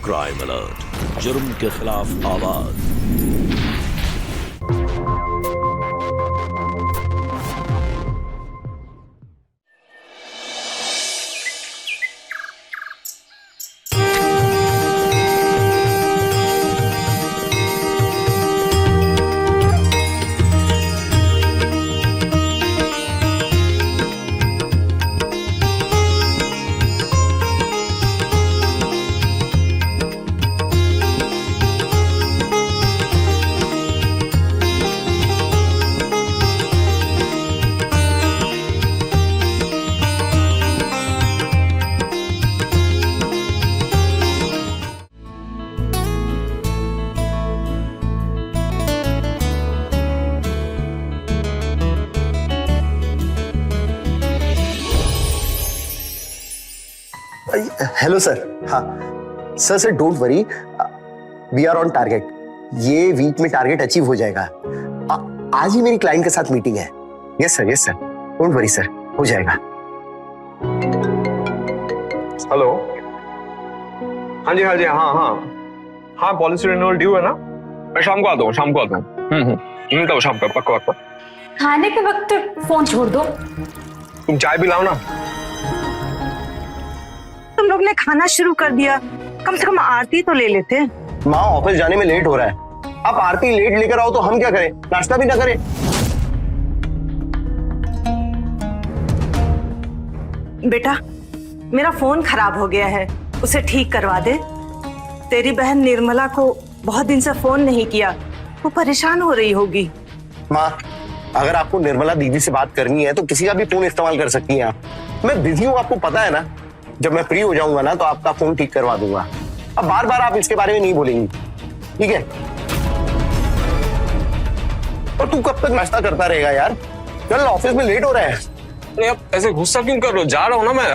Crime alert, जुर्म के खिलाफ आवाज। Hello sir. हाँ sir, don't worry, we are on target. ये वीक में टारगेट अचीव हो जाएगा। आज ही मेरी क्लाइंट के साथ मीटिंग है। Yes sir, yes sir, don't worry sir, हो जाएगा। हेलो, हाँ जी, हाँ जी, हाँ हाँ हाँ, पॉलिसी रिन्यूअल ड्यू है ना? मैं शाम को आता हूँ, शाम को आता हूँ। तो शाम को पक्का पक्का। खाने के वक्त फोन छोड़ दो। तुम चाय भी लाओ ना। तुम लोग ने खाना शुरू कर दिया, कम से कम आरती तो ले लेते। माँ, ऑफिस जाने में लेट हो रहा है। आप आरती लेट लेकर आओ तो हम क्या करें? नाश्ता भी ना करें? बेटा, मेरा फोन खराब हो गया है, उसे ठीक करवा दे। तेरी बहन निर्मला को बहुत दिन से फोन नहीं किया, वो परेशान हो रही होगी। माँ, अगर आपको निर्मला दीदी से बात करनी है तो किसी का भी फोन इस्तेमाल कर सकती हैं आप। मैं बिजी हूँ, आपको पता है ना। जब मैं फ्री हो जाऊंगा ना तो आपका फोन ठीक करवा दूंगा। अब बार बार आप इसके बारे में नहीं बोलेंगी, ठीक है? और तू कब तक नाश्ता करता रहेगा यार? चल, ऑफिस में लेट हो रहा है। अरे अब ऐसे गुस्सा क्यों कर रहे हो? जा रहा हूँ ना मैं।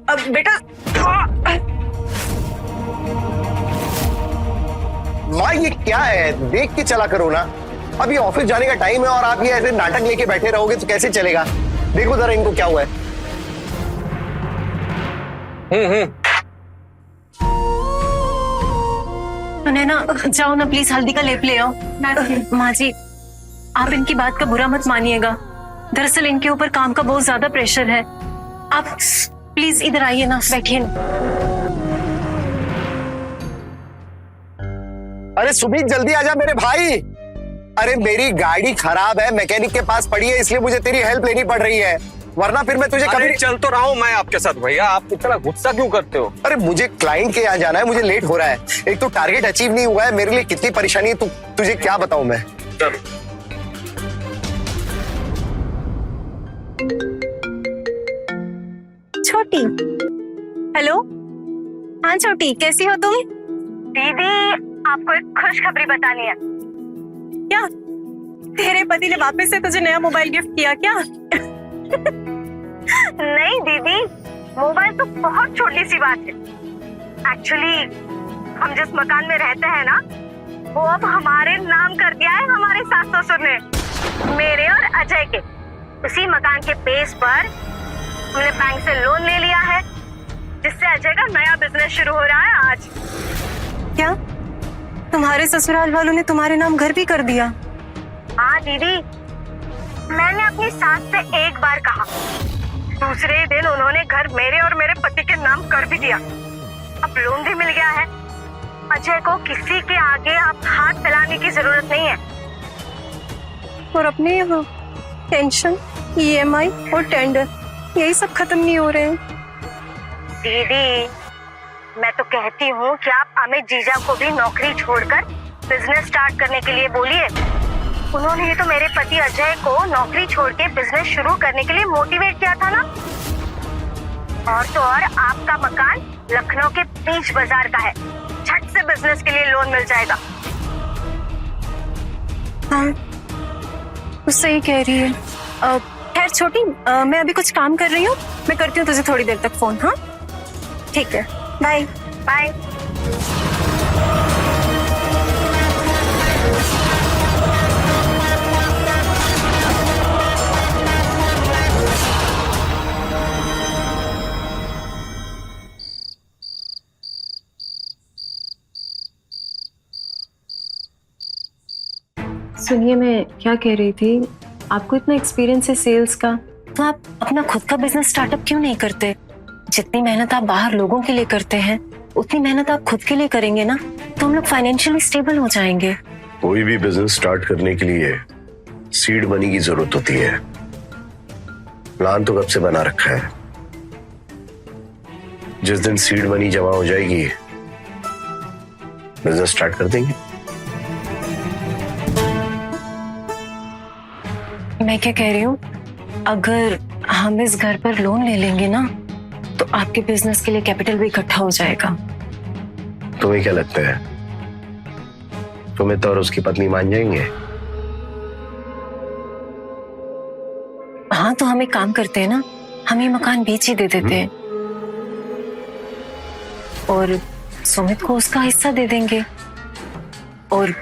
अब बेटा, माँ ये क्या है? देख के चला करो ना। अभी ऑफिस जाने का टाइम है और आप ये ऐसे नाटक लेके बैठे रहोगे तो कैसे चलेगा? देखो जरा इनको क्या हुआ है। नैना, जाओ ना प्लीज, हल्दी का लेप ले आओ। माँ जी, आप इनकी बात का बुरा मत मानिएगा। दरअसल इनके ऊपर काम का बहुत ज्यादा प्रेशर है। आप प्लीज इधर आइए ना, बैठिए ना। अरे सुमित, जल्दी आजा मेरे भाई। अरे मेरी गाड़ी खराब है, मैकेनिक के पास पड़ी है, इसलिए मुझे तेरी हेल्प लेनी पड़ रही है, वरना फिर मैं तुझे कभी। चल तो रहा हूँ मैं आपके साथ भैया, आप इतना गुस्सा क्यों करते हो? अरे मुझे क्लाइंट के यहाँ जाना है, मुझे लेट हो रहा है। एक तो टारगेट अचीव नहीं हुआ है, मेरे लिए कितनी परेशानी है तुझे क्या बताऊं मैं। छोटी, हेलो। हाँ छोटी, कैसी हो तुम? दीदी, आपको एक खुशखबरी बतानी है। क्या तेरे पति ने वापस से तुझे नया मोबाइल गिफ्ट किया क्या? नहीं दीदी, मोबाइल तो बहुत छोटी सी बात है। एक्चुअली हम जिस मकान में रहते हैं ना, वो अब हमारे नाम कर दिया है हमारे सास ससुर ने, मेरे और अजय के। उसी मकान के बेस पर हमने बैंक से लोन ले लिया है, जिससे अजय का नया बिजनेस शुरू हो रहा है आज। क्या तुम्हारे ससुराल वालों ने तुम्हारे नाम घर भी कर दिया? हाँ दीदी, मैंने अपनी सास से एक बार कहा, दूसरे दिन उन्होंने घर मेरे और मेरे पति के नाम कर भी दिया। अब लोन भी मिल गया है। अजय को किसी के आगे अब हाथ फैलाने की जरूरत नहीं है। और अपने यहाँ टेंशन, ईएमआई और टेंडर, यही सब खत्म नहीं हो रहे हैं? दीदी, मैं तो कहती हूँ कि आप अमित जीजा को भी नौकरी छोड़कर बिजनेस स्टार्ट करने के लिए बोलिए। उन्होंने ही तो मेरे पति अजय को नौकरी छोड़ के बिजनेस शुरू करने के लिए मोटिवेट किया था ना। और तो और आपका मकान लखनऊ के बीच बाजार का है, झट से बिजनेस के लिए लोन मिल जाएगा। हाँ, तो सही कह रही है। खैर छोटी, मैं अभी कुछ काम कर रही हूँ, मैं करती हूँ तुझे थोड़ी देर तक फोन। हाँ ठीक है, बाय बाय। सुनिए, मैं क्या कह रही थी, आपको इतना एक्सपीरियंस है सेल्स का, तो आप अपना खुद का बिजनेस स्टार्टअप क्यों नहीं करते? जितनी मेहनत आप बाहर लोगों के लिए करते हैं उतनी मेहनत आप खुद के लिए करेंगे ना, तो हम लोग फाइनेंशियली स्टेबल हो जाएंगे। कोई भी बिजनेस स्टार्ट करने के लिए सीड मनी की जरूरत होती है। प्लान तो कब से बना रखा है, जिस दिन सीड मनी जमा हो जाएगी बिजनेस स्टार्ट कर देंगे। मैं क्या कह रही हूँ, अगर हम इस घर पर लोन ले लेंगे ना तो आपके बिजनेस के लिए कैपिटल भी इकट्ठा हो जाएगा। तुम्हें क्या लगता है सुमित और उसकी पत्नी मान जाएंगे? हाँ, तो हम एक काम करते हैं ना, हम ये मकान बेच ही दे देते हैं और सुमित को उसका हिस्सा दे देंगे और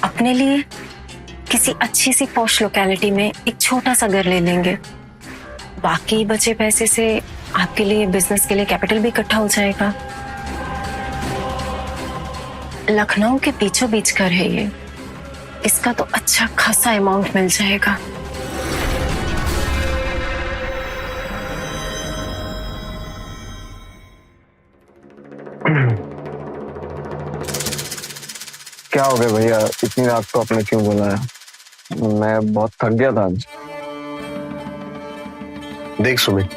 अपने लिए किसी अच्छी सी पॉश लोकेलिटी में एक छोटा सा घर ले लेंगे। बाकी बचे पैसे से आपके लिए बिजनेस के लिए कैपिटल भी इकट्ठा हो जाएगा। लखनऊ के बीचों बीच घर है ये, इसका तो अच्छा खासा अमाउंट मिल जाएगा। क्या हो गया भैया, इतनी रात को आपने क्यों बुलाया? मैं बहुत थक गया था आज। देख सुमित,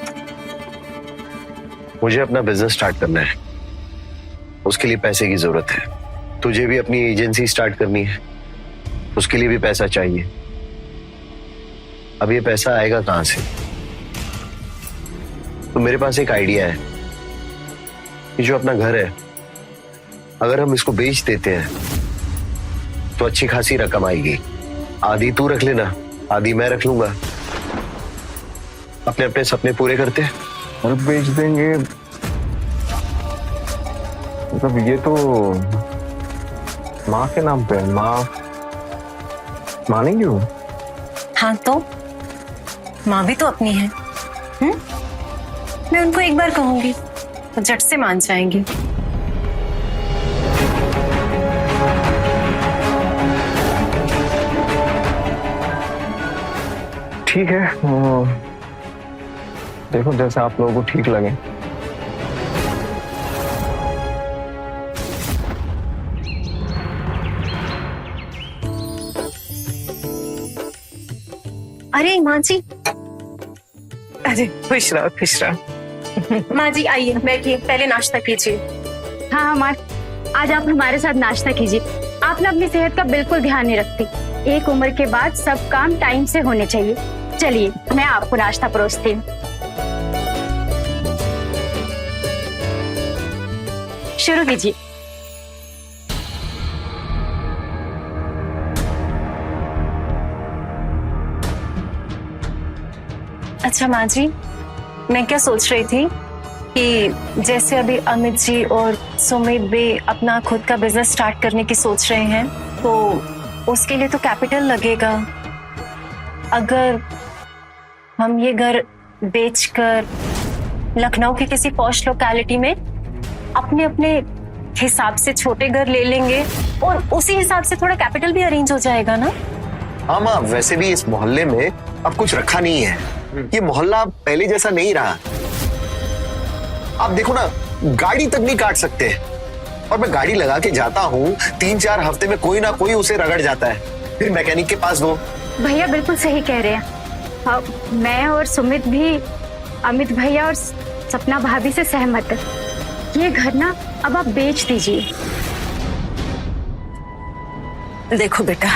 मुझे अपना बिजनेस स्टार्ट करना है, उसके लिए पैसे की जरूरत है। तुझे भी अपनी एजेंसी स्टार्ट करनी है, उसके लिए भी पैसा चाहिए। अब ये पैसा आएगा कहां से? तो मेरे पास एक आइडिया है कि जो अपना घर है, अगर हम इसको बेच देते हैं तो अच्छी खासी रकम आएगी। आधी तू रख लेना, आधी मैं रख लूंगा। अपने अपने सपने पूरे करते हैं। और बेच देंगे मतलब ये तो माँ के नाम पे है। माँ मानेंगी वो? हाँ, तो माँ भी तो अपनी है। मैं उनको एक बार कहूंगी तो झट से मान जाएंगी। ठीक है, देखो जैसे आप लोगों को ठीक लगे। अरे माँ जी, अरे खुश रहो खुश रहो। माँ जी आइए, बैठिए, पहले नाश्ता कीजिए। हाँ हाँ माँ, आज आप हमारे साथ नाश्ता कीजिए। आप ना अपनी सेहत का बिल्कुल ध्यान नहीं रखती। एक उम्र के बाद सब काम टाइम से होने चाहिए। चलिए मैं आपको नाश्ता परोसती हूँ। शुरू कीजिए। अच्छा माँ जी, मैं क्या सोच रही थी कि जैसे अभी अमित जी और सुमित भी अपना खुद का बिजनेस स्टार्ट करने की सोच रहे हैं, तो उसके लिए तो कैपिटल लगेगा। अगर हम ये घर बेचकर लखनऊ की किसी पॉश लोकेलिटी में अपने अपने हिसाब से छोटे घर ले लेंगे और उसी हिसाब से थोड़ा कैपिटल भी अरेंज हो जाएगा ना। हाँ माँ, वैसे भी इस मोहल्ले में अब कुछ रखा नहीं है। ये मोहल्ला पहले जैसा नहीं रहा। आप देखो ना, गाड़ी तक नहीं काट सकते। और मैं गाड़ी लगा के जाता हूँ, 3-4 हफ्ते में कोई ना कोई उसे रगड़ जाता है। फिर मैकेनिक के पास दो। भैया बिल्कुल सही कह रहे हैं। मैं और सुमित भी अमित भैया और सपना भाभी से सहमत है। ये घर ना अब आप बेच दीजिए। देखो बेटा,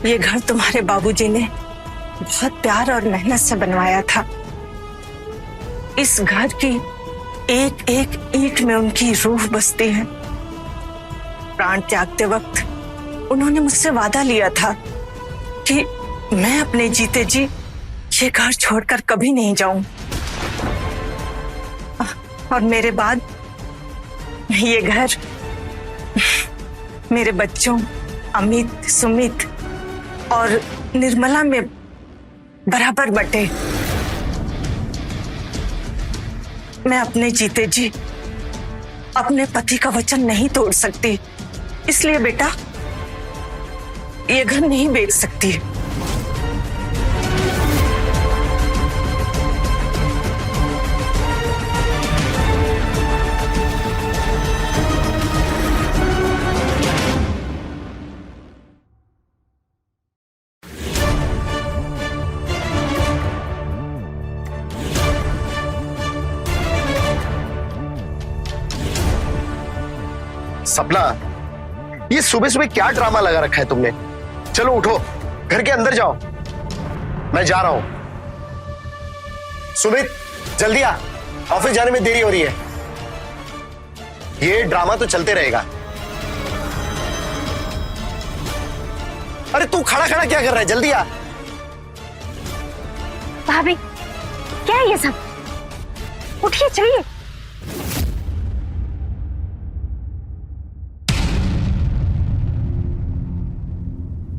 ये घर तुम्हारे बाबूजी ने बहुत प्यार और मेहनत से बनवाया था। इस घर की एक एक ईंट में उनकी रूह बसती है। प्राण त्यागते वक्त उन्होंने मुझसे वादा लिया था कि मैं अपने जीते जी ये घर छोड़कर कभी नहीं जाऊं। और मेरे बाद ये घर मेरे बच्चों अमित, सुमित और निर्मला में बराबर बटे। मैं अपने जीते जी अपने पति का वचन नहीं तोड़ सकती। इसलिए बेटा, ये घर नहीं बेच सकती। सपना, ये सुबह सुबह क्या ड्रामा लगा रखा है तुमने? चलो उठो, घर के अंदर जाओ, मैं जा रहा हूं। सुमित, जल्दी आ, ऑफिस जाने में देरी हो रही है। ये ड्रामा तो चलते रहेगा। अरे तू खड़ा खड़ा क्या कर रहा है? जल्दी आ। भाभी, क्या है ये सब? उठिए, चलिए।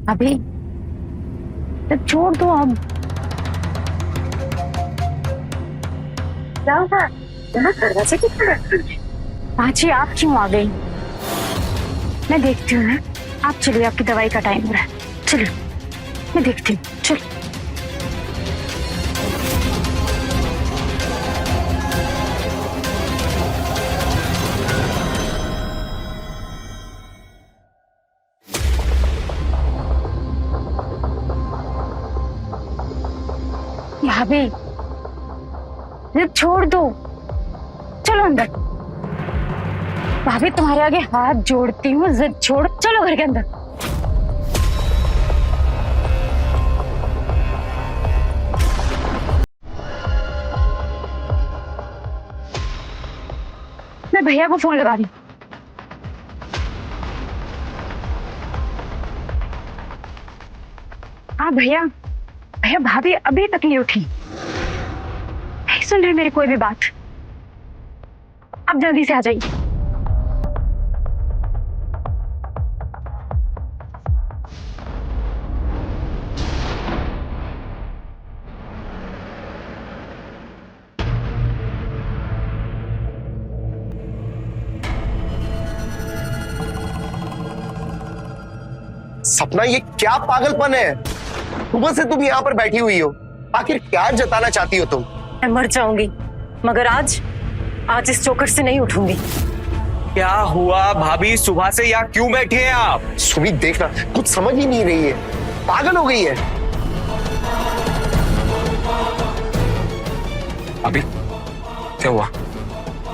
अभी तो छोड़ दो अब। क्या हुआ? दरवाजे की पाची आप क्यों आ गई? मैं देखती हूँ ना। आप चलिए, आपकी दवाई का टाइम हो रहा है। चलिए, मैं देखती हूँ। चलिए। भाभी, जिद छोड़ दो, चलो अंदर। भाभी, तुम्हारे आगे हाथ जोड़ती हूँ, जिद छोड़, चलो घर के अंदर। मैं भैया को फोन लगा रही हूँ। हाँ भैया, भैया भाभी अभी तक नहीं उठी, नहीं सुन रहे मेरी कोई भी बात। अब जल्दी से आ जाइए। सपना, ये क्या पागलपन है? सुबह से तुम यहाँ पर बैठी हुई हो, आखिर क्या जताना चाहती हो तुम? मैं मर जाऊंगी, मगर आज इस चौखट से नहीं उठूंगी। क्या हुआ भाभी, सुबह से यहाँ क्यों बैठे हैं आप? सुमित, देखना, कुछ समझ ही नहीं रही है, पागल हो गई है। भाभी, क्या हुआ?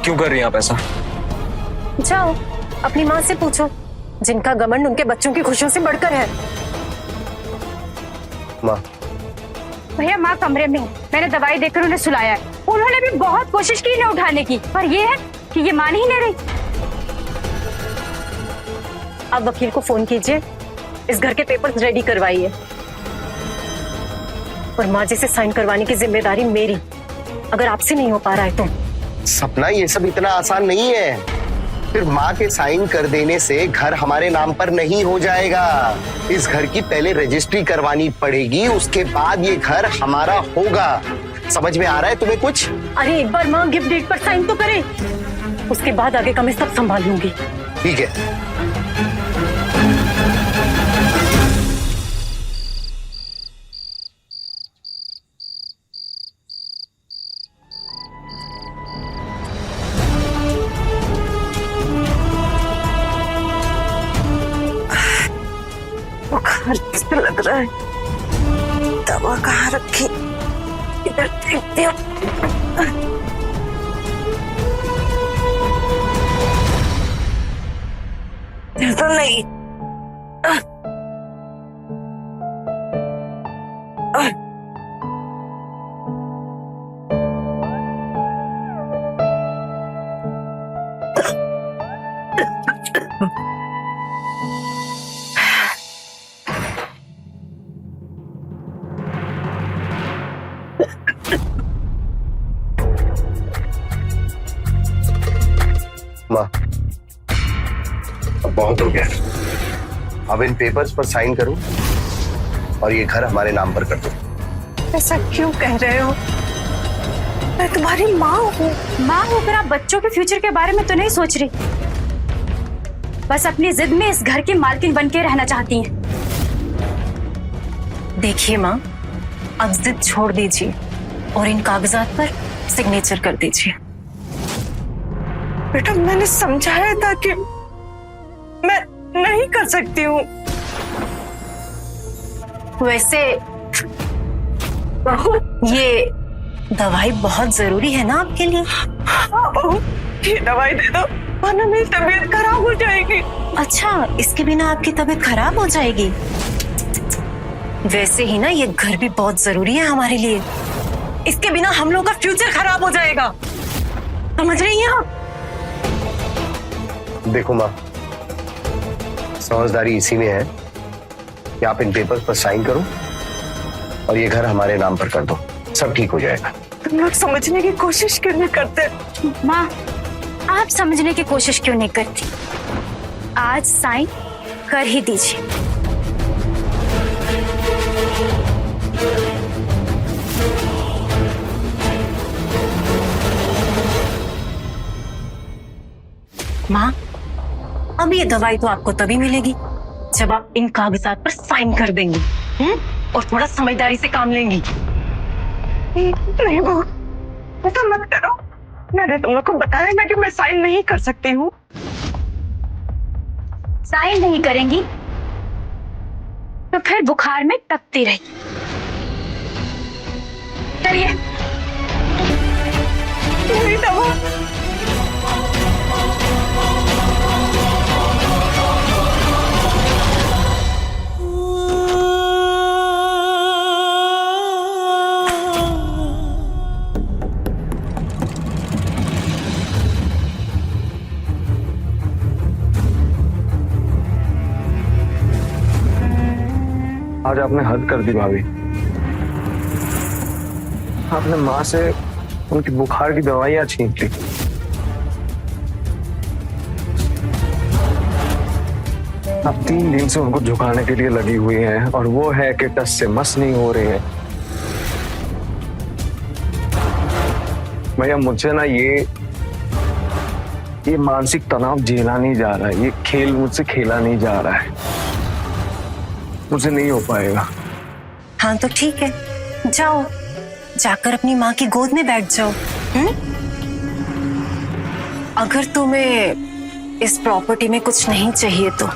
क्यों कर रही हैं आप ऐसा? जाओ, अपनी माँ से पूछो, जिनका घमंड उनके बच्चों की खुशियों से बढ़कर है। माँ। भैया, माँ कमरे में है। मैंने दवाई देकर उन्हें सुलाया है। उन्होंने भी बहुत कोशिश की इन्हें उठाने की, पर ये है कि ये मान ही नहीं रही। अब वकील को फोन कीजिए, इस घर के पेपर्स रेडी करवाइए, और माँ जी से साइन करवाने की जिम्मेदारी मेरी, अगर आपसे नहीं हो पा रहा है तो। सपना, ये सब इतना आसान नहीं है। फिर माँ के साइन कर देने से घर हमारे नाम पर नहीं हो जाएगा। इस घर की पहले रजिस्ट्री करवानी पड़ेगी, उसके बाद ये घर हमारा होगा। समझ में आ रहा है तुम्हें कुछ? अरे एक बार माँ गिफ्ट डेट पर साइन तो करे, उसके बाद आगे का मैं सब संभाल लूंगी। ठीक है। बुखार से लग रहा है, दवा कहाँ रखी? इधर देखती हूँ। इधर तो नहीं। माँ, अब बहुत हो गया। अब इन पेपर्स पर साइन करो और ये घर हमारे नाम पर कर दो। ऐसा क्यों कह रहे हो? मैं तुम्हारी माँ हूँ। माँ होकर आप बच्चों के फ्यूचर के बारे में तो नहीं सोच रही, बस अपनी जिद में इस घर की मालकिन बन के रहना चाहती हैं। देखिए माँ, अब जिद छोड़ दीजिए और इन कागजात पर सिग्नेचर कर दीजिए। बेटा मैंने समझाया था कि मैं नहीं कर सकती हूँ। वैसे ये दवाई बहुत जरूरी है ना आपके लिए? हाँ बहू, ये दवाई दे दो वरना मेरी तबीयत खराब हो जाएगी। अच्छा, इसके बिना आपकी तबीयत खराब हो जाएगी? वैसे ही ना ये घर भी बहुत जरूरी है हमारे लिए। इसके बिना हम लोग का फ्यूचर खराब हो जाएगा, समझ रही हैं आप? देखो माँ, समझदारी इसी में है कि आप इन पेपर्स पर साइन करो और ये घर हमारे नाम पर कर दो, सब ठीक हो जाएगा। तुम लोग समझने की कोशिश क्यों नहीं करते? माँ, आप समझने की कोशिश क्यों नहीं करती? आज साइन कर ही दीजिए। माँ, अब ये दवाई तो आपको तभी मिलेगी जब आप इन कागजात पर साइन कर देंगी और थोड़ा समझदारी से काम लेंगी। नहीं बहू, ऐसा मत करो। मैंने तुम लोग को बताया ना कि मैं साइन नहीं कर सकती हूँ। साइन नहीं करेंगी तो फिर बुखार में तपती रही। चलिए। नहीं दवा, आज आपने हद कर दी भाभी। आपने माँ से उनकी बुखार की दवाइयाँ छीन ली। आप 3 दिन से उनको झुकाने के लिए लगी हुई हैं और वो है कि टस से मस नहीं हो रहे हैं। भैया मुझसे ना ये मानसिक तनाव झेला नहीं जा रहा है, ये खेल मुझसे खेला नहीं जा रहा है, मुझसे नहीं हो पाएगा। हाँ तो ठीक है, जाओ, जाकर अपनी माँ की गोद में बैठ जाओ। अगर तुम्हें इस प्रॉपर्टी में कुछ नहीं चाहिए तो।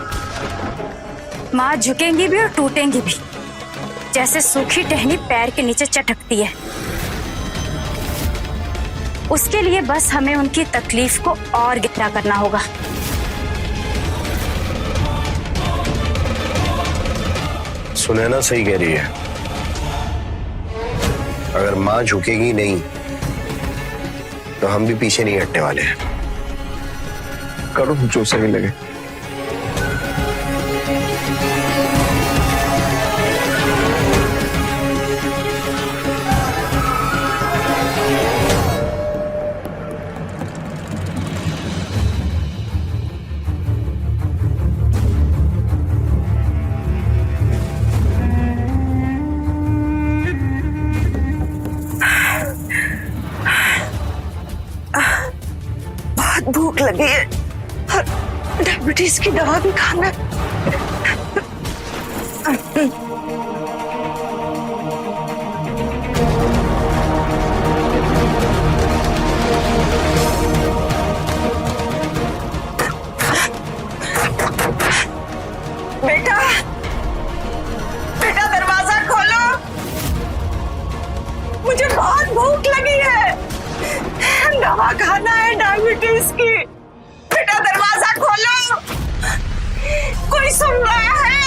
माँ झुकेंगी भी और टूटेंगी भी, जैसे सूखी टहनी पैर के नीचे चटकती है। उसके लिए बस हमें उनकी तकलीफ को और गहरा करना होगा। सुनैना सही कह रही है, अगर माँ झुकेगी नहीं तो हम भी पीछे नहीं हटने वाले हैं। करो जो सही लगे। बहुत भूख लगी है और डायबिटीज की दवा भी खाना है। बेटा, बेटा दरवाजा खोलो, मुझे बहुत भूख लगी है, दवा खाना है डायबिटीज की। बेटा दरवाजा खोलो, कोई सुन रहा है?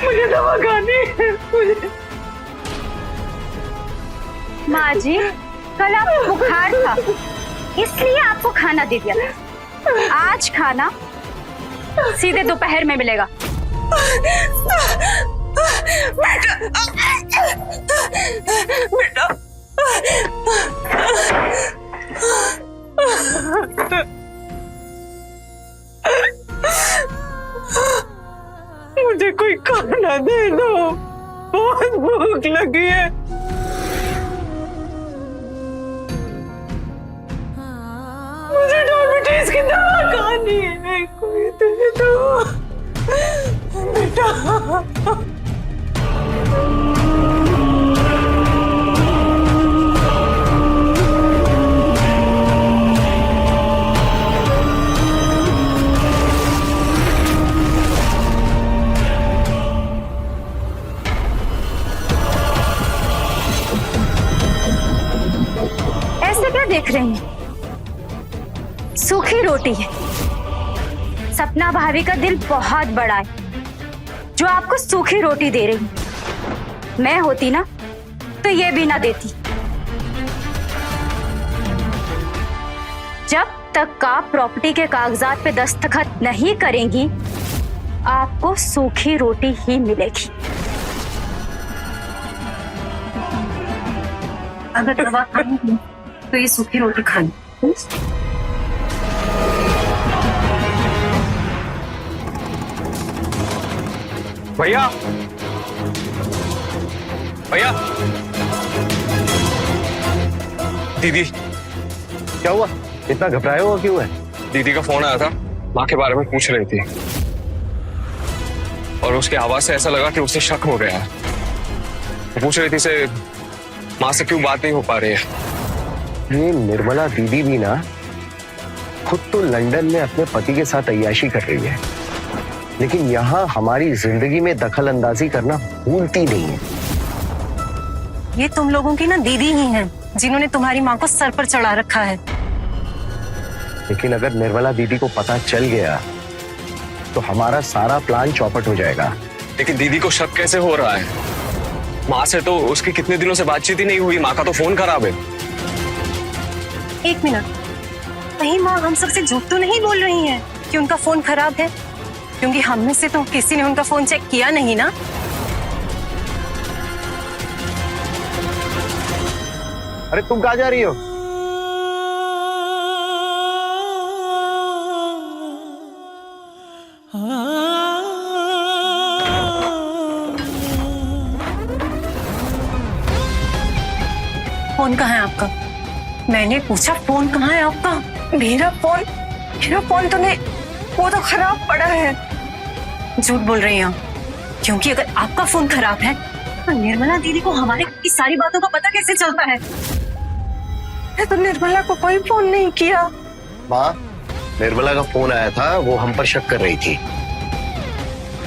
मुझे दवा खानी है, मुझे। माँ जी, कल आपको बुखार था इसलिए आपको खाना दे दिया था। आज खाना सीधे दोपहर में मिलेगा। बेटा, बेटा, मुझे कोई खाना दे दो। बहुत भूख लगी है। मुझे डायबिटीज की दवा खानी है, कोई दे दो बेटा। ऐसे क्या देख रहे हैं? सूखी रोटी है। सपना भाभी का दिल बहुत बड़ा है जो आपको सूखी रोटी दे रही है। मैं होती ना तो ये भी ना देती। जब तक आप प्रॉपर्टी के कागजात पे दस्तखत नहीं करेंगी आपको सूखी रोटी ही मिलेगी। अगर दवा खानी तो ये सूखी रोटी खानी। भैया भैया, दीदी क्या हुआ? इतना घबराए हुआ क्यों है? दीदी का फोन आया था, माँ के बारे में पूछ रही थी और उसकी आवाज से ऐसा लगा कि उसे शक हो गया है। वो पूछ रही थी से माँ से क्यों बात नहीं हो पा रही है। ये निर्मला दीदी भी ना खुद तो लंदन में अपने पति के साथ अय्याशी कर रही है, लेकिन यहाँ हमारी जिंदगी में दखल अंदाजी करना भूलती नहीं है। ये तुम लोगों की ना दीदी ही हैं जिन्होंने तुम्हारी माँ को सर पर चढ़ा रखा है। लेकिन अगर निर्मला दीदी को पता चल गया तो हमारा सारा प्लान चौपट हो जाएगा। लेकिन दीदी को शक कैसे हो रहा है? माँ से तो उसकी कितने दिनों से बातचीत ही नहीं हुई, माँ का तो फोन खराब है। एक मिनट, कहीं माँ हम सबसे झूठ तो नहीं बोल रही हैं कि उनका फोन खराब है? क्योंकि हम में से तो किसी ने उनका फोन चेक किया नहीं ना। अरे तुम कहाँ जा रही हो? फोन कहाँ है आपका? मैंने पूछा फोन कहाँ है आपका? मेरा फोन तो नहीं, वो तो खराब पड़ा है। झूठ बोल रही हैं आप, क्योंकि अगर आपका फोन खराब है तो निर्मला दीदी को हमारे की सारी बातों का पता कैसे चलता है? मैं तो निर्मला को कोई फोन नहीं किया। माँ, निर्मला का फोन आया था, वो हम पर शक कर रही थी।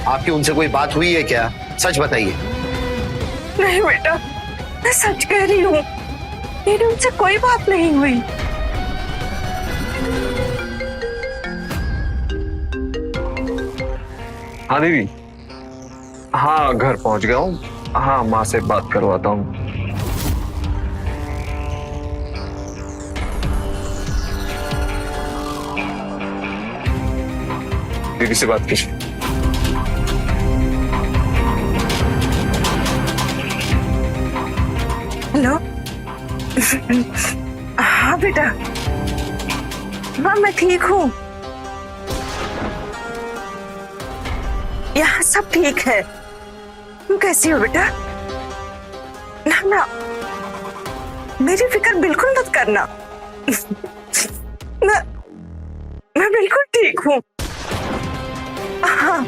आपकी उनसे कोई बात हुई है क्या? सच बताइए। नहीं बेटा, मैं सच कह रही हूँ, मेरी उनसे कोई बात नहीं हुई। हाँ दीदी, हाँ घर पहुंच गया हूँ। हाँ माँ से बात करवाता हूँ। दीदी से बात कीजिए। हेलो। हाँ बेटा, हाँ मैं ठीक हूँ, यहाँ सब ठीक है। तुम कैसी हो बेटा? ना ना, मेरी फिक्र बिल्कुल मत करना। मैं बिल्कुल ठीक हूँ। हाँ,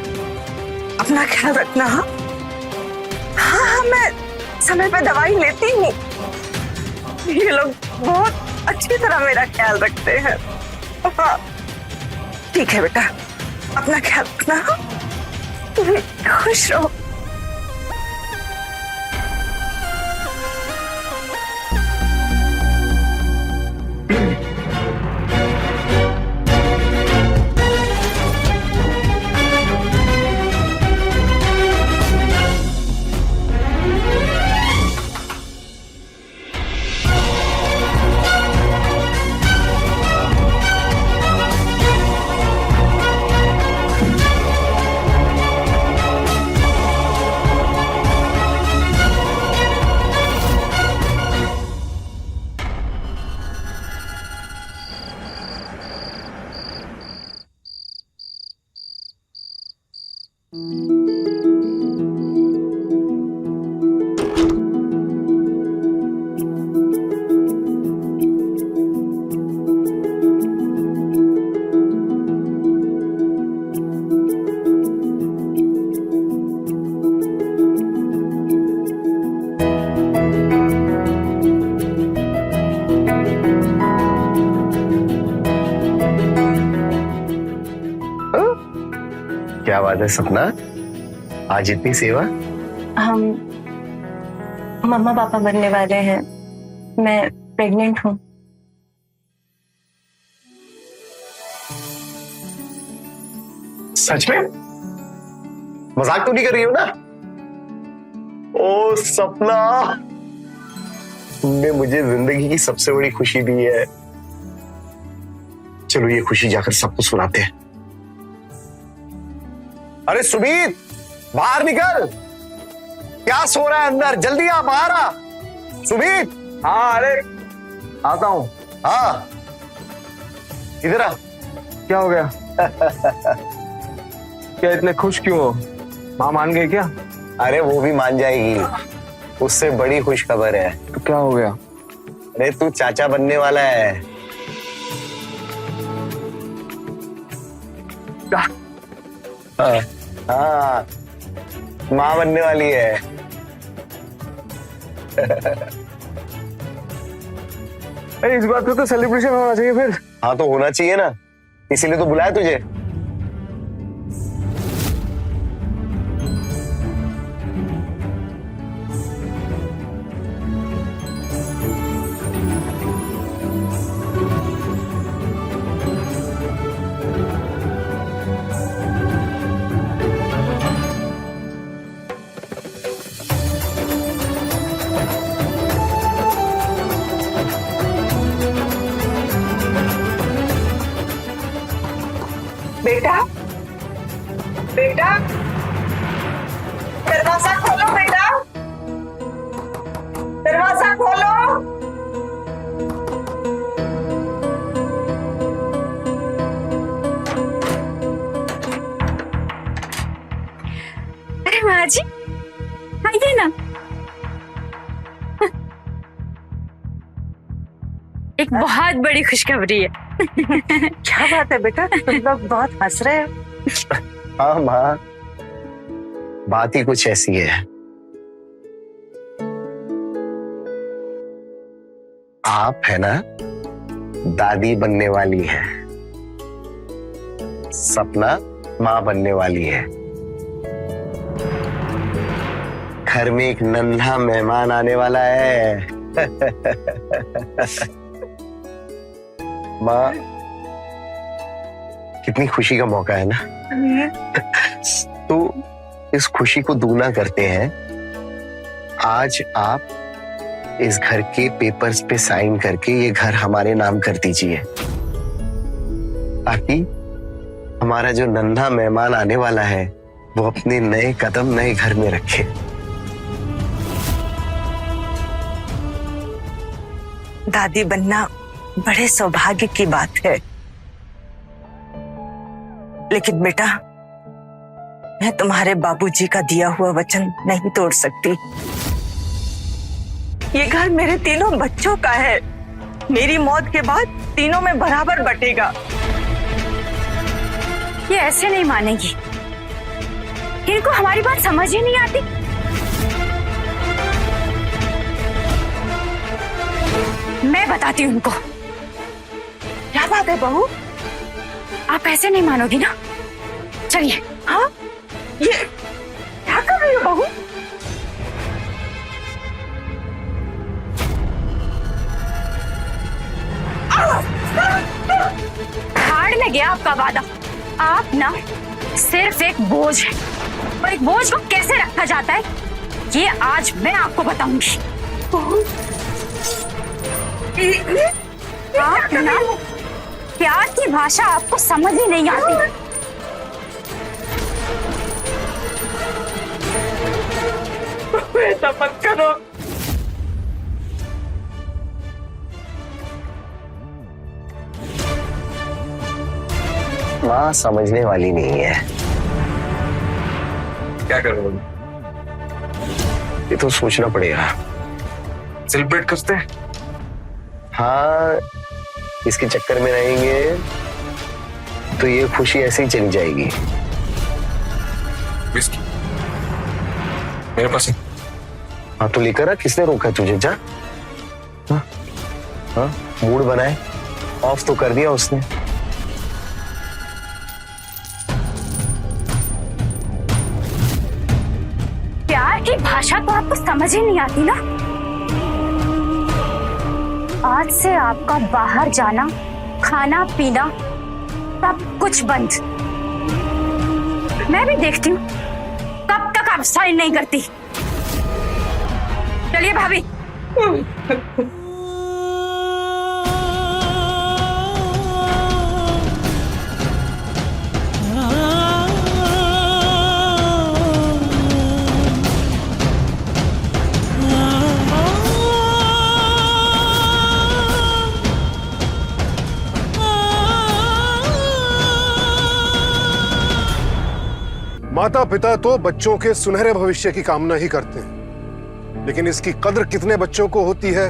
अपना ख्याल रखना। हाँ हाँ, मैं समय पे दवाई लेती हूँ। ये लोग बहुत अच्छी तरह मेरा ख्याल रखते हैं। हाँ ठीक है बेटा, अपना ख्याल रखना। हाँ, खुश रहो। क्या बात है सपना, आज इतनी सेवा? हम मम्मा पापा बनने वाले हैं। मैं प्रेग्नेंट हूँ। सच में? मजाक तो नहीं कर रही हो ना? ओ सपना, तुमने मुझे जिंदगी की सबसे बड़ी खुशी दी है। चलो ये खुशी जाकर सबको सुनाते हैं। अरे सुमीत, बाहर निकल। क्या सो रहा है अंदर? जल्दी आ, बाहर आ। सुमीत। हाँ अरे आता हूँ। हाँ इधर आ। क्या हो गया? क्या इतने खुश क्यों हो? माँ मान गई क्या? अरे वो भी मान जाएगी, उससे बड़ी खुश खबर है। तो क्या हो गया? अरे तू चाचा बनने वाला है। हाँ, हाँ, माँ बनने वाली है। अरे इस बात पे तो सेलिब्रेशन होना चाहिए फिर। हाँ तो होना चाहिए ना, इसीलिए तो बुलाया तुझे। बेटा, बेटा, दरवाजा खोलो बेटा, दरवाजा खोलो। अरे माँ जी, आइए ना। एक बहुत बड़ी खुशखबरी है। क्या बात है बेटा, तुम लोग बहुत हंस रहे हो। हाँ माँ, बात ही कुछ ऐसी है। आप है ना, दादी बनने वाली है, सपना माँ बनने वाली है। घर में एक नन्हा मेहमान आने वाला है। माँ, कितनी खुशी का मौका है ना। तो इस खुशी को दूना करते हैं। आज आप इस घर के पेपर्स पे साइन करके ये घर हमारे नाम कर दीजिए, ताकि हमारा जो नन्हा मेहमान आने वाला है वो अपने नए कदम नए घर में रखे। दादी बनना बड़े सौभाग्य की बात है, लेकिन बेटा मैं तुम्हारे बाबूजी का दिया हुआ वचन नहीं तोड़ सकती। ये घर मेरे तीनों बच्चों का है। मेरी मौत के बाद तीनों में बराबर बटेगा। ये ऐसे नहीं मानेगी, इनको हमारी बात समझ ही नहीं आती। मैं बताती हूँ उनको। क्या बात है बहू? आप ऐसे नहीं मानोगी ना, चलिए। हाँ, ये क्या कर रही हो बहू? हार में गया आपका वादा। आप ना सिर्फ एक बोझ है, और एक बोझ को कैसे रखा जाता है ये आज मैं आपको बताऊंगी। आप ना प्यार की भाषा आपको समझ ही नहीं आती। ऐसा मत करो। माँ समझने वाली नहीं है। क्या करोगे? ये तो सोचना पड़ेगा। सेलिब्रेट करते हैं। हाँ, इसके चक्कर में रहेंगे तो ये खुशी ऐसे ही चली जाएगी। विस्की मेरे पास है। हाँ तो लेकर आ, किसने रोका तुझे? जा। हाँ, हाँ, मूड बनाए, ऑफ तो कर दिया उसने। भाषा तो आपको समझ ही नहीं आती ना। आज से आपका बाहर जाना, खाना पीना सब कुछ बंद। मैं भी देखती हूँ कब तक आप साइन नहीं करती। चलिए भाभी। माता पिता तो बच्चों के सुनहरे भविष्य की कामना ही करते हैं, लेकिन इसकी कद्र कितने बच्चों को होती है,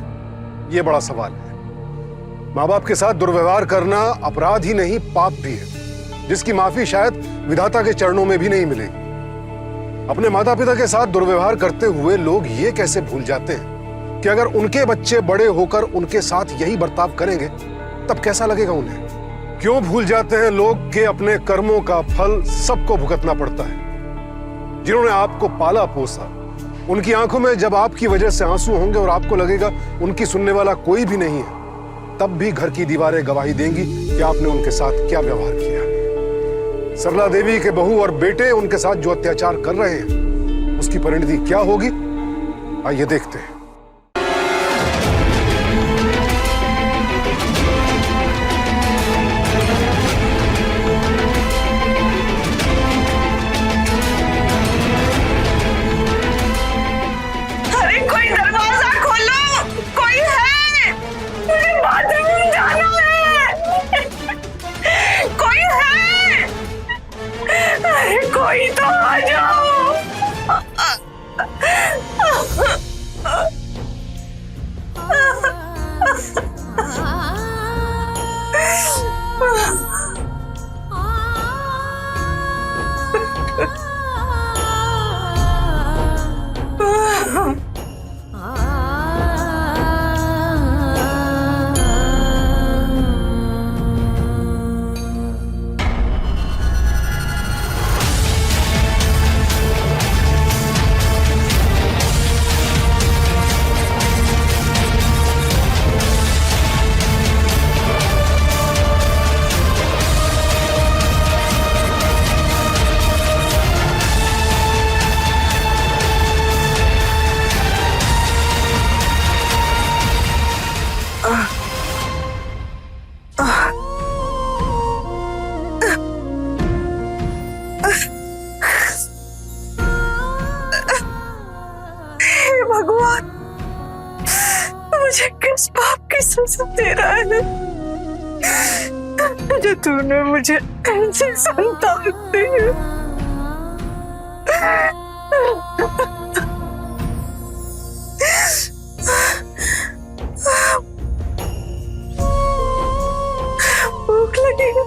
यह बड़ा सवाल है। माँ बाप के साथ दुर्व्यवहार करना अपराध ही नहीं, पाप भी है, जिसकी माफी शायद विधाता के चरणों में भी नहीं मिलेगी। अपने माता पिता के साथ दुर्व्यवहार करते हुए लोग ये कैसे भूल जाते हैं कि अगर उनके बच्चे बड़े होकर उनके साथ यही बर्ताव करेंगे तब कैसा लगेगा उन्हें। क्यों भूल जाते हैं लोग कि अपने कर्मों का फल सबको भुगतना पड़ता है। जिन्होंने आपको पाला पोसा, उनकी आंखों में जब आपकी वजह से आंसू होंगे और आपको लगेगा उनकी सुनने वाला कोई भी नहीं है, तब भी घर की दीवारें गवाही देंगी कि आपने उनके साथ क्या व्यवहार किया। सरला देवी के बहू और बेटे उनके साथ जो अत्याचार कर रहे हैं, उसकी परिणति क्या होगी, आइए देखते हैं। कोई तो आ जाओ। भगवान, मुझे किस पाप की सजा दे रहा है जो तूने मुझे ऐसी संतान दी है। भूख लगी है।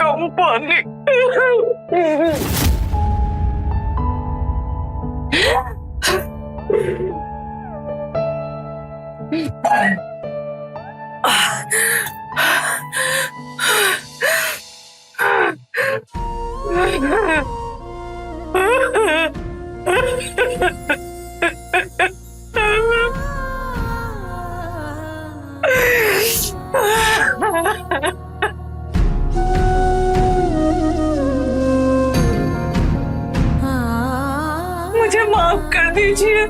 कम पानी। मुझे माफ कर दीजिए,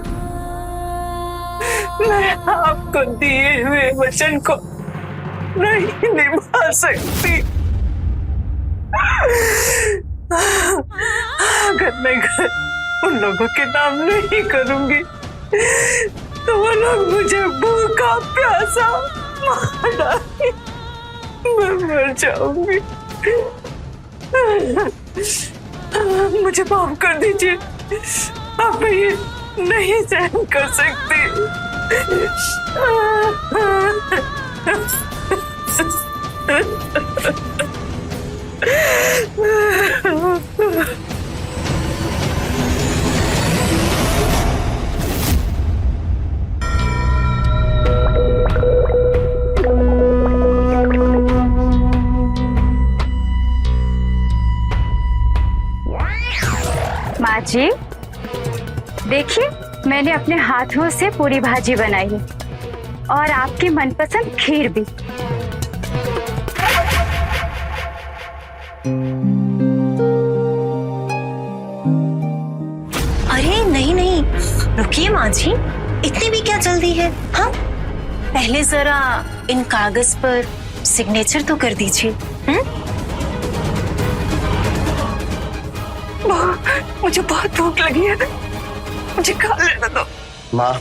मैं आपको दिए हुए वचन को नहीं निभा सकती। अगर मैं उन लोगों के नाम नहीं करूंगी तो वो लोग मुझे भूखा प्यासा मार डालेंगे, मैं मर जाऊंगी। मुझे माफ कर दीजिए, अब मैं ये नहीं सहन कर सकती। माँ जी देखिए, मैंने अपने हाथों से पूरी भाजी बनाई है और आपकी मनपसंद खीर भी। अरे नहीं नहीं, रुकिए माँ जी, इतनी भी क्या जल्दी है? हाँ, पहले जरा इन कागज पर सिग्नेचर तो कर दीजिए। मुझे बहुत भूख लगी है, मुझे खा लेने दो। माँ,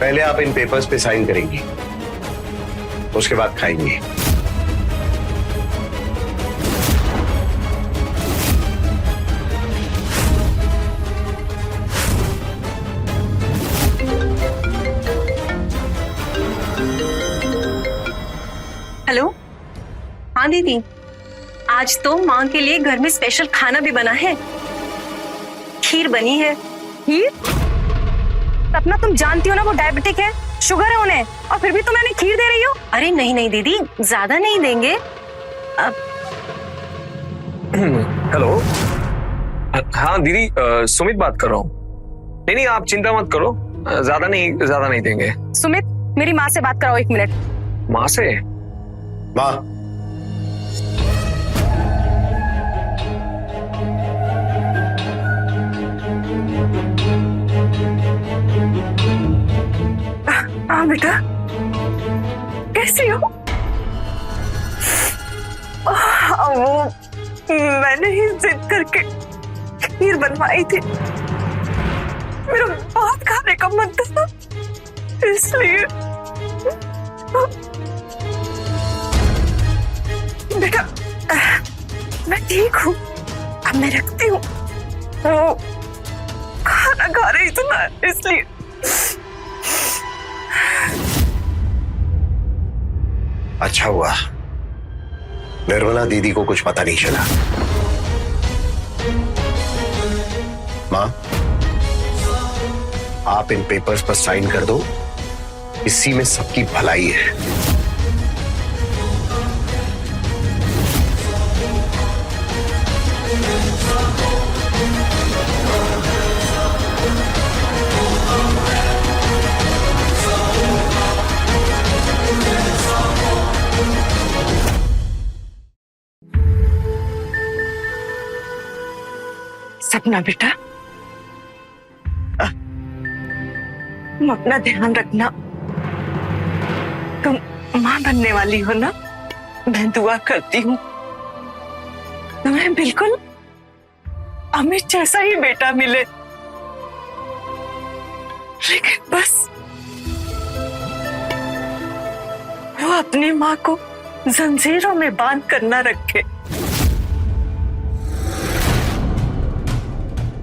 पहले आप इन पेपर्स पे साइन करेंगी, उसके बाद खाएंगी। हेलो, हाँ दीदी, आज तो माँ के लिए घर में स्पेशल खाना भी बना है, खीर बनी है। खीर? सपना, तुम जानती हो ना वो डायबिटिक है, शुगर है उन्हें, और फिर भी तुम मैंने खीर दे रही हो। अरे नहीं नहीं दीदी, ज्यादा नहीं देंगे। अब हेलो, हाँ दीदी, सुमित बात कर रहा हूँ। नहीं नहीं, आप चिंता मत करो, ज्यादा नहीं देंगे। सुमित, मेरी माँ से बात कराओ 1 मिनट। माँ से? माँ, हाँ बेटा, कैसी हो? वो मैंने ही जिद करके खीर बनवाई थी, मेरा बहुत खाने का मन था, इसलिए। बेटा, मैं ठीक हूँ, अब मैं रखती हूँ। वो खाना खा रही थी ना, इसलिए। अच्छा हुआ निर्मला दीदी को कुछ पता नहीं चला। माँ, आप इन पेपर्स पर साइन कर दो, इसी में सबकी भलाई है। सपना बेटा, तुम अपना ध्यान रखना, तुम माँ बनने वाली हो ना, मैं दुआ करती हूँ तुम्हें बिल्कुल अमित जैसा ही बेटा मिले, लेकिन बस वो अपनी माँ को जंजीरों में बांध कर न रखे।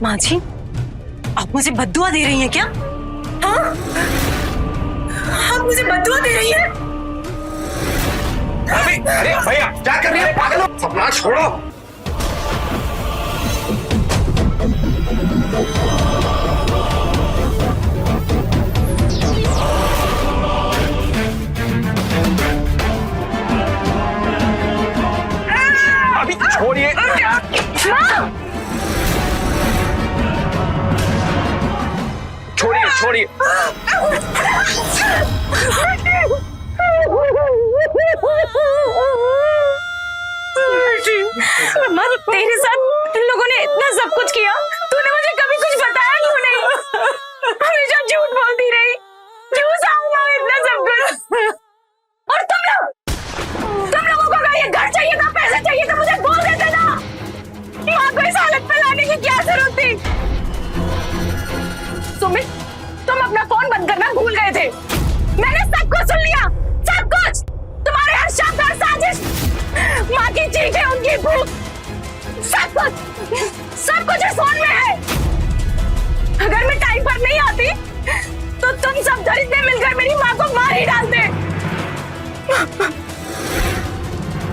माँ जी, आप मुझे बद्दुआ दे रही हैं क्या? हाँ, आप मुझे बद्दुआ दे रही हैं? अरे भैया क्या कर रही है पागल हो? सपना छोड़ो। अभी छोड़िए। छोड़िए छोड़िए। मम्मा तेरे साथ इन लोगों ने इतना सब कुछ किया, तूने मुझे कभी कुछ बताया क्यों नहीं? हमेशा झूठ बोलती रही, क्यों सामना इतना सब कुछ? और तुम लोगों को अगर ये घर चाहिए था, पैसे चाहिए था, मुझे बोल देते ना। माँ को इस हालत में लाने की क्या जरूरत थी? सुमित, तुम अपना फोन बंद करना भूल गए थे। मैंने सब कुछ सुन लिया, सब कुछ। तुम्हारे हर शब्द और साजिश, माँ की चीखें, उनकी भूख, सब कुछ इस फोन में है। अगर मैं टाइम पर नहीं आती तो तुम सब दरिद्र मिलकर मेरी माँ को मार ही डालते।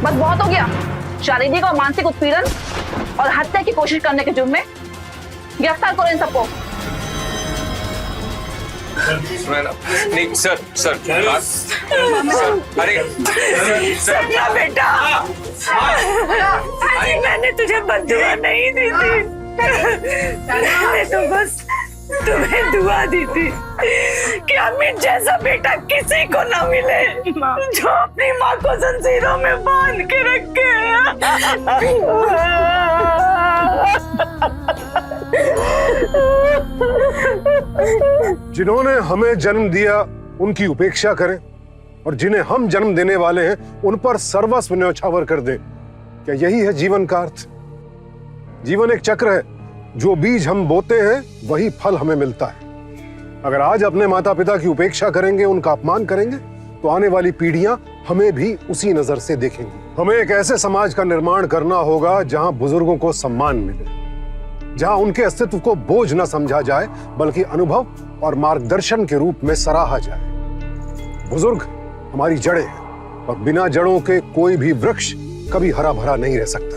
बस बहुत हो गया। शारीरिक और मानसिक उत्पीड़न और हत्या की कोशिश करने के जुर्म में गिरफ्तार करो इन सबको। नहीं सर सर अरे सर बेटा, अरे मैंने तुझे बददुआ नहीं दी थी, मैंने तो बस तुम्हें दुआ दी थी कि अमित जैसा बेटा किसी को ना मिले जो अपनी माँ को जंजीरों में बांध के रखे। जिन्होंने हमें जन्म दिया उनकी उपेक्षा करें और जिन्हें हम जन्म देने वाले हैं उन पर सर्वस्व न्यौछावर कर दें। क्या यही है जीवन का अर्थ? जीवन एक चक्र है, जो बीज हम बोते हैं वही फल हमें मिलता है। अगर आज अपने माता पिता की उपेक्षा करेंगे, उनका अपमान करेंगे, तो आने वाली पीढ़ियां हमें भी उसी नजर से देखेंगी। हमें एक ऐसे समाज का निर्माण करना होगा जहां बुजुर्गों को सम्मान मिले, जहां उनके अस्तित्व को बोझ न समझा जाए बल्कि अनुभव और मार्गदर्शन के रूप में सराहा जाए। बुजुर्ग हमारी जड़ें हैं और बिना जड़ों के कोई भी वृक्ष कभी हरा भरा नहीं रह सकता।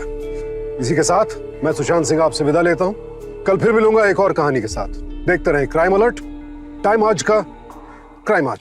इसी के साथ मैं सुशांत सिंह आपसे विदा लेता हूं। कल फिर मिलूंगा एक और कहानी के साथ। देखते रहें क्राइम अलर्ट, टाइम आज का, क्राइम आज।